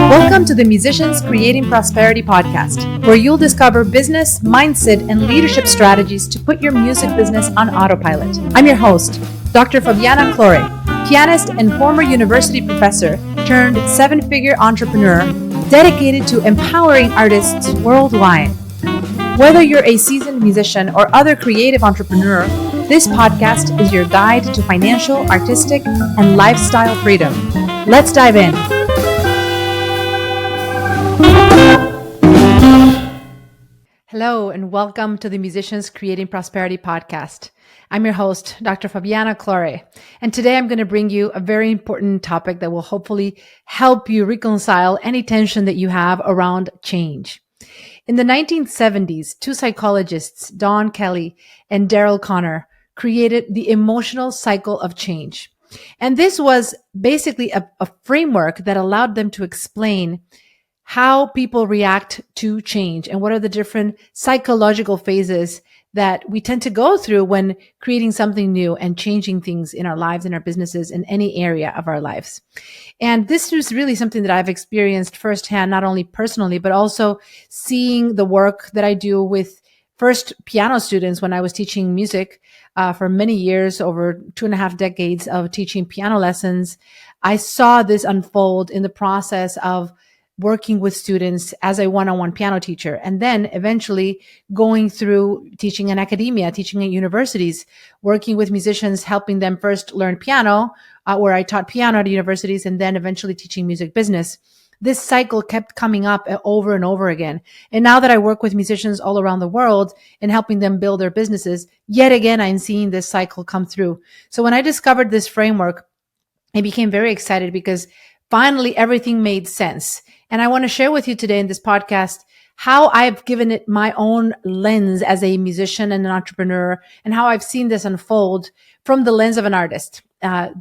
Welcome to the Musicians Creating Prosperity podcast, where you'll discover business, mindset, and leadership strategies to put your music business on autopilot. I'm your host, Dr. Fabiana Claure, pianist and former university professor turned seven-figure entrepreneur dedicated to empowering artists worldwide. Whether you're a seasoned musician or other creative entrepreneur, this podcast is your guide to financial, artistic, and lifestyle freedom. Let's dive in. Hello, and welcome to the Musicians Creating Prosperity podcast. I'm your host, Dr. Fabiana Claure, and today I'm going to bring you a very important topic that will hopefully help you reconcile any tension that you have around change. In the 1970s, two psychologists, Kelley and Daryl, created the emotional cycle of change. And this was basically a framework that allowed them to explain how people react to change and what are the different psychological phases that we tend to go through when creating something new and changing things in our lives, in our businesses, in any area of our lives. And this is really something that I've experienced firsthand, not only personally, but also seeing the work that I do with first piano students when I was teaching music for many years, over 2.5 decades of teaching piano lessons. I saw this unfold in the process of working with students as a one-on-one piano teacher, and then eventually going through teaching in academia, teaching at universities, working with musicians, helping them first learn piano, where I taught piano at universities, and then eventually teaching music business. This cycle kept coming up over and over again. And now that I work with musicians all around the world and helping them build their businesses, yet again, I'm seeing this cycle come through. So when I discovered this framework, I became very excited because finally everything made sense. And I want to share with you today in this podcast how I've given it my own lens as a musician and an entrepreneur, and how I've seen this unfold from the lens of an artist.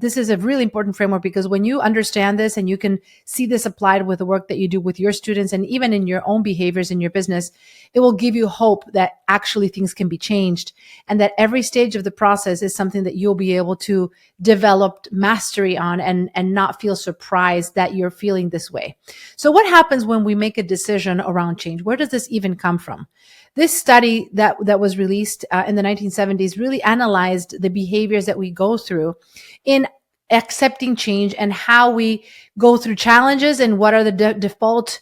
This is a really important framework because when you understand this and you can see this applied with the work that you do with your students and even in your own behaviors in your business, it will give you hope that actually things can be changed and that every stage of the process is something that you'll be able to develop mastery on and not feel surprised that you're feeling this way. So what happens when we make a decision around change? Where does this even come from? This study that was released in the 1970s really analyzed the behaviors that we go through in accepting change and how we go through challenges and what are the default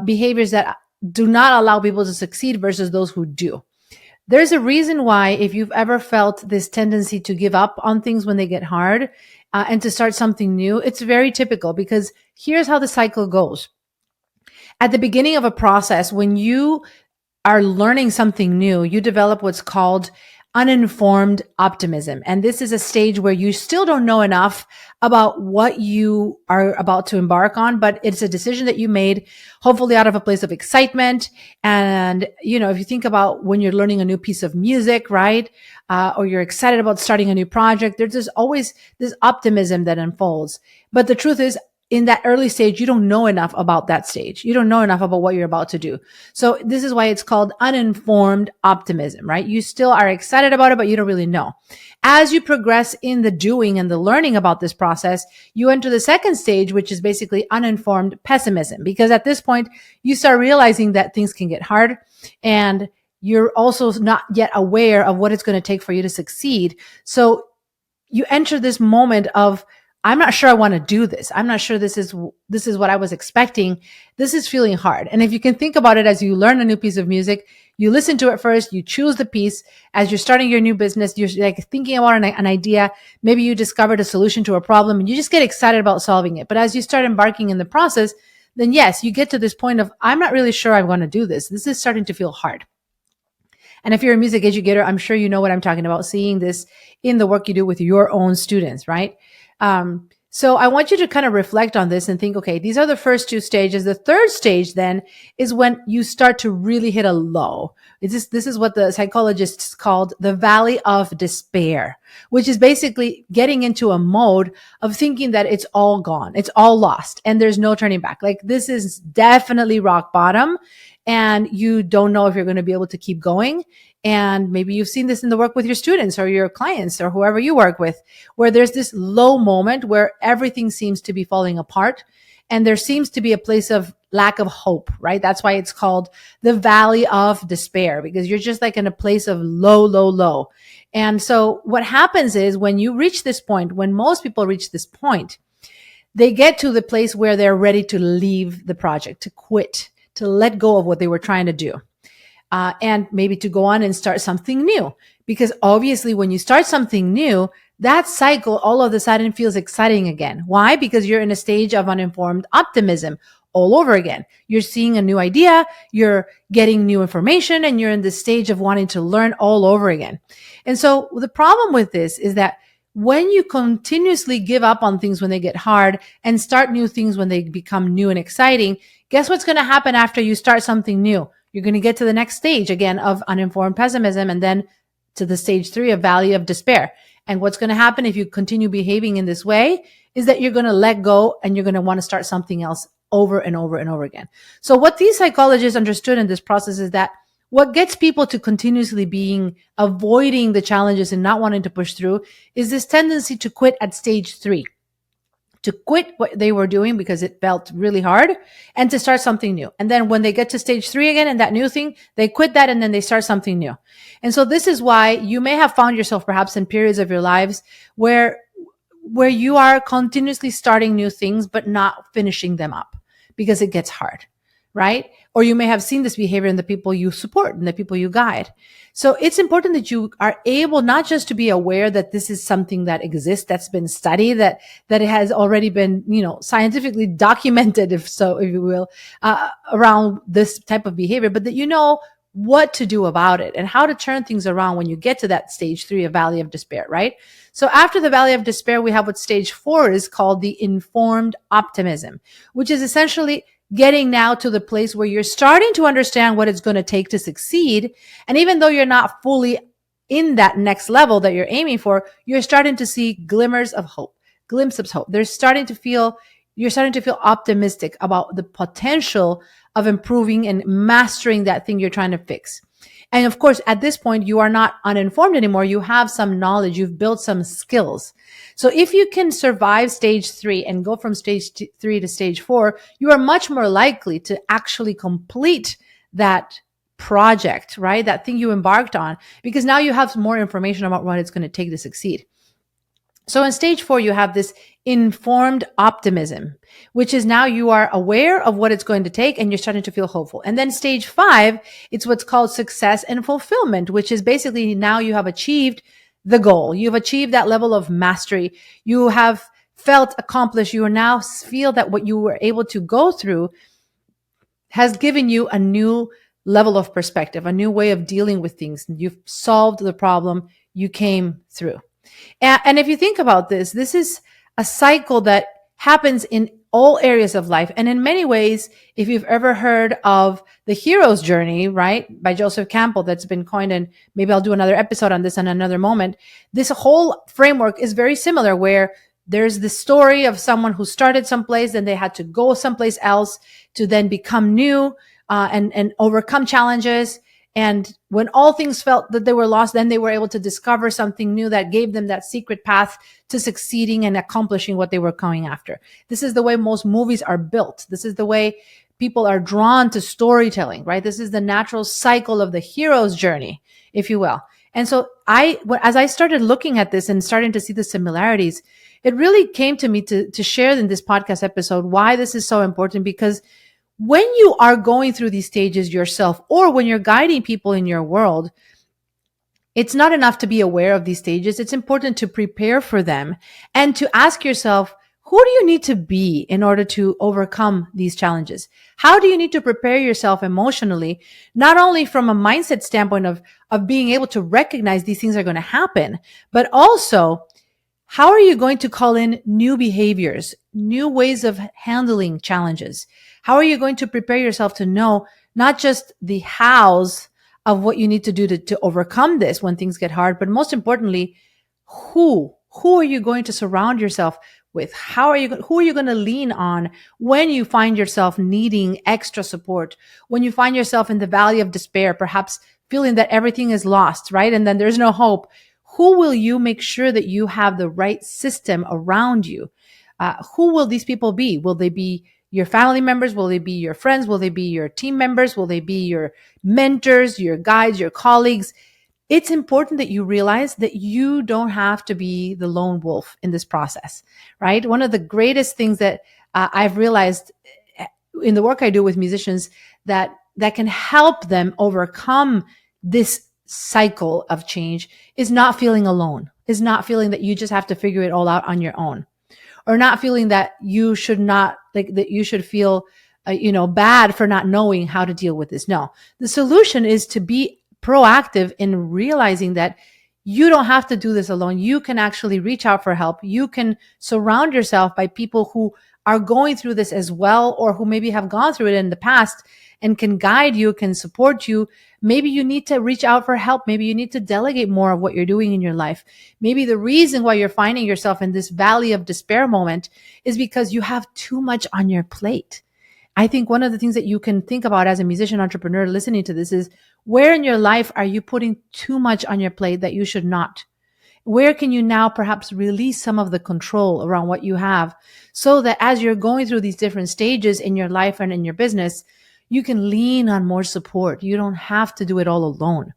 behaviors that do not allow people to succeed versus those who do. There's a reason why if you've ever felt this tendency to give up on things when they get hard and to start something new, it's very typical because here's how the cycle goes. At the beginning of a process, when you are learning something new, you develop what's called uninformed optimism. And this is a stage where you still don't know enough about what you are about to embark on, but it's a decision that you made, hopefully out of a place of excitement. And, if you think about when you're learning a new piece of music, right? Or you're excited about starting a new project, there's always this optimism that unfolds. But the truth is, in that early stage, you don't know enough about that stage. You don't know enough about what you're about to do. So this is why it's called uninformed optimism, right? You still are excited about it, but you don't really know. As you progress in the doing and the learning about this process, you enter the second stage, which is basically uninformed pessimism, because at this point, you start realizing that things can get hard and you're also not yet aware of what it's going to take for you to succeed. So you enter this moment of, I'm not sure I want to do this. I'm not sure this is what I was expecting. This is feeling hard. And if you can think about it as you learn a new piece of music, you listen to it first, you choose the piece. As you're starting your new business, you're like thinking about an idea. Maybe you discovered a solution to a problem and you just get excited about solving it. But as you start embarking in the process, then yes, you get to this point of, I'm not really sure I want to do this. This is starting to feel hard. And if you're a music educator, I'm sure you know what I'm talking about, seeing this in the work you do with your own students, right? So I want you to kind of reflect on this and think, okay, these are the first two stages. The third stage then is when you start to really hit a low. This is what the psychologists called the valley of despair, which is basically getting into a mode of thinking that it's all gone, it's all lost, and there's no turning back. Like this is definitely rock bottom, and you don't know if you're going to be able to keep going. And maybe you've seen this in the work with your students or your clients or whoever you work with, where there's this low moment where everything seems to be falling apart. And there seems to be a place of lack of hope, right? That's why it's called the valley of despair, because you're just like in a place of low, low, low. And so what happens is when you reach this point, when most people reach this point, they get to the place where they're ready to leave the project, to quit, to let go of what they were trying to do. And maybe to go on and start something new. Because obviously when you start something new, that cycle all of a sudden feels exciting again. Why? Because you're in a stage of uninformed optimism all over again. You're seeing a new idea, you're getting new information, and you're in the stage of wanting to learn all over again. And so the problem with this is that when you continuously give up on things when they get hard and start new things when they become new and exciting, guess what's going to happen after you start something new? You're going to get to the next stage again of uninformed pessimism, and then to the stage 3 of valley of despair. And what's going to happen if you continue behaving in this way is that you're going to let go and you're going to want to start something else over and over and over again. So what these psychologists understood in this process is that what gets people to continuously avoiding the challenges and not wanting to push through is this tendency to quit at stage 3. To quit what they were doing because it felt really hard and to start something new. And then when they get to stage 3 again and that new thing, they quit that and then they start something new. And so this is why you may have found yourself perhaps in periods of your lives where you are continuously starting new things, but not finishing them up because it gets hard, right? Or you may have seen this behavior in the people you support and the people you guide. So it's important that you are able not just to be aware that this is something that exists, that's been studied, that it has already been, scientifically documented, if you will, around this type of behavior, but that you know what to do about it and how to turn things around when you get to that stage 3 of valley of despair, right? So after the valley of despair, we have what stage 4 is called the informed optimism, which is essentially getting now to the place where you're starting to understand what it's going to take to succeed. And even though you're not fully in that next level that you're aiming for, you're starting to see glimmers of hope, glimpses of hope. You're starting to feel optimistic about the potential of improving and mastering that thing you're trying to fix. And of course, at this point, you are not uninformed anymore. You have some knowledge. You've built some skills. So if you can survive stage 3 and go from stage 3 to stage 4, you are much more likely to actually complete that project, right? That thing you embarked on, because now you have some more information about what it's going to take to succeed. So in stage 4, you have this informed optimism, which is now you are aware of what it's going to take and you're starting to feel hopeful. And then stage 5, it's what's called success and fulfillment, which is basically now you have achieved the goal. You've achieved that level of mastery. You have felt accomplished. You now feel that what you were able to go through has given you a new level of perspective, a new way of dealing with things. You've solved the problem you came through. And if you think about this is a cycle that happens in all areas of life. And in many ways, if you've ever heard of the hero's journey, right, by Joseph Campbell, that's been coined, and maybe I'll do another episode on this in another moment. This whole framework is very similar, where there's the story of someone who started someplace, then they had to go someplace else to then become new, and overcome challenges. And when all things felt that they were lost, then they were able to discover something new that gave them that secret path to succeeding and accomplishing what they were going after. This is the way most movies are built. This is the way people are drawn to storytelling, right? This is the natural cycle of the hero's journey, if you will. And so as I started looking at this and starting to see the similarities, it really came to me to share in this podcast episode why this is so important, because when you are going through these stages yourself, or when you're guiding people in your world, it's not enough to be aware of these stages. It's important to prepare for them and to ask yourself, who do you need to be in order to overcome these challenges? How do you need to prepare yourself emotionally, not only from a mindset standpoint of being able to recognize these things are going to happen, but also how are you going to call in new behaviors, new ways of handling challenges? How are you going to prepare yourself to know not just the hows of what you need to do to overcome this when things get hard, but most importantly, who are you going to surround yourself with? Who are you going to lean on when you find yourself needing extra support, when you find yourself in the valley of despair, perhaps feeling that everything is lost, right? And then there's no hope. Who will you make sure that you have the right system around you? Who will these people be? Will they be your family members? Will they be your friends? Will they be your team members? Will they be your mentors, your guides, your colleagues? It's important that you realize that you don't have to be the lone wolf in this process, right? One of the greatest things that I've realized in the work I do with musicians that can help them overcome this cycle of change is not feeling alone, is not feeling that you just have to figure it all out on your own, or not feeling that you should not, like, that you should feel, bad for not knowing how to deal with this. No, the solution is to be proactive in realizing that you don't have to do this alone. You can actually reach out for help. You can surround yourself by people who are going through this as well, or who maybe have gone through it in the past and can guide you, can support you. Maybe you need to reach out for help. Maybe you need to delegate more of what you're doing in your life. Maybe the reason why you're finding yourself in this valley of despair moment is because you have too much on your plate. I think one of the things that you can think about as a musician entrepreneur listening to this is, where in your life are you putting too much on your plate that you should not? Where can you now perhaps release some of the control around what you have, so that as you're going through these different stages in your life and in your business, you can lean on more support. You don't have to do it all alone.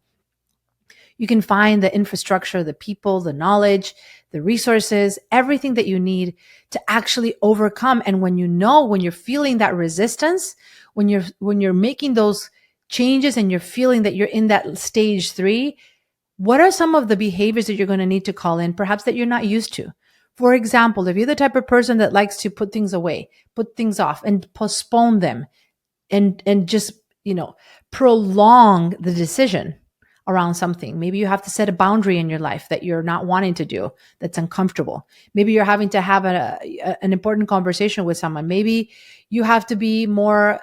You can find the infrastructure, the people, the knowledge, the resources, everything that you need to actually overcome. And when you're feeling that resistance, when you're making those changes and you're feeling that you're in that stage 3, what are some of the behaviors that you're going to need to call in, perhaps that you're not used to? For example, if you're the type of person that likes to put things away, put things off and postpone them and just, prolong the decision around something. Maybe you have to set a boundary in your life that you're not wanting to do, that's uncomfortable. Maybe you're having to have an important conversation with someone. Maybe you have to be more,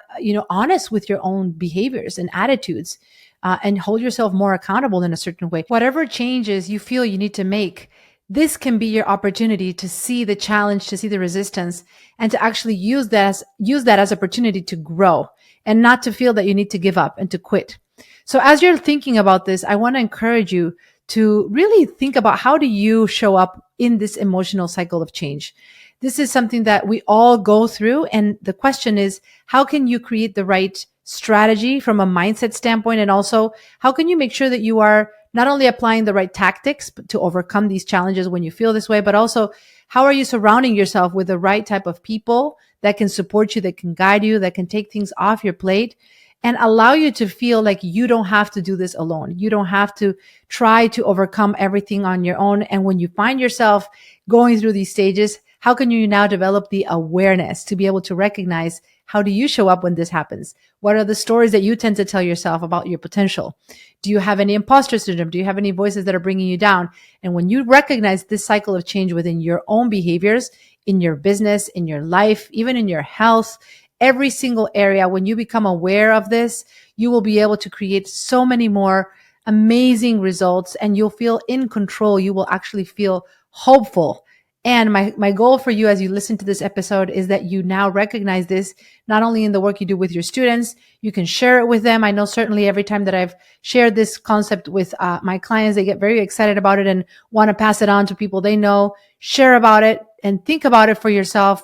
honest with your own behaviors and attitudes, and hold yourself more accountable in a certain way. Whatever changes you feel you need to make, this can be your opportunity to see the challenge, to see the resistance, and to actually use that as opportunity to grow, and not to feel that you need to give up and to quit. So as you're thinking about this, I want to encourage you to really think about, how do you show up in this emotional cycle of change? This is something that we all go through. And the question is, how can you create the right strategy from a mindset standpoint? And also, how can you make sure that you are not only applying the right tactics to overcome these challenges when you feel this way, but also, how are you surrounding yourself with the right type of people that can support you, that can guide you, that can take things off your plate and allow you to feel like you don't have to do this alone. You don't have to try to overcome everything on your own. And when you find yourself going through these stages, how can you now develop the awareness to be able to recognize, how do you show up when this happens? What are the stories that you tend to tell yourself about your potential? Do you have any imposter syndrome? Do you have any voices that are bringing you down? And when you recognize this cycle of change within your own behaviors, in your business, in your life, even in your health, every single area, when you become aware of this, you will be able to create so many more amazing results, and you'll feel in control. You will actually feel hopeful. And my goal for you as you listen to this episode is that you now recognize this, not only in the work you do with your students, you can share it with them. I know certainly every time that I've shared this concept with my clients, they get very excited about it and want to pass it on to people they know. Share about it and think about it for yourself,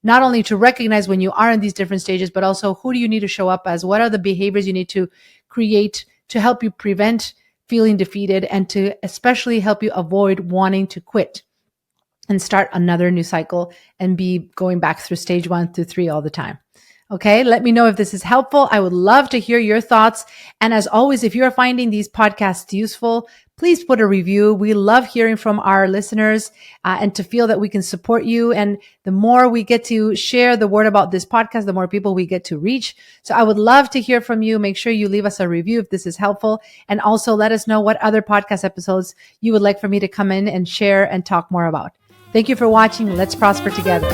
not only to recognize when you are in these different stages, but also, who do you need to show up as? What are the behaviors you need to create to help you prevent feeling defeated, and to especially help you avoid wanting to quit and start another new cycle and be going back through stage 1 through 3 all the time. Okay. Let me know if this is helpful. I would love to hear your thoughts. And as always, if you're finding these podcasts useful, please put a review. We love hearing from our listeners, and to feel that we can support you. And the more we get to share the word about this podcast, the more people we get to reach. So I would love to hear from you. Make sure you leave us a review if this is helpful. And also let us know what other podcast episodes you would like for me to come in and share and talk more about. Thank you for watching. Let's prosper together.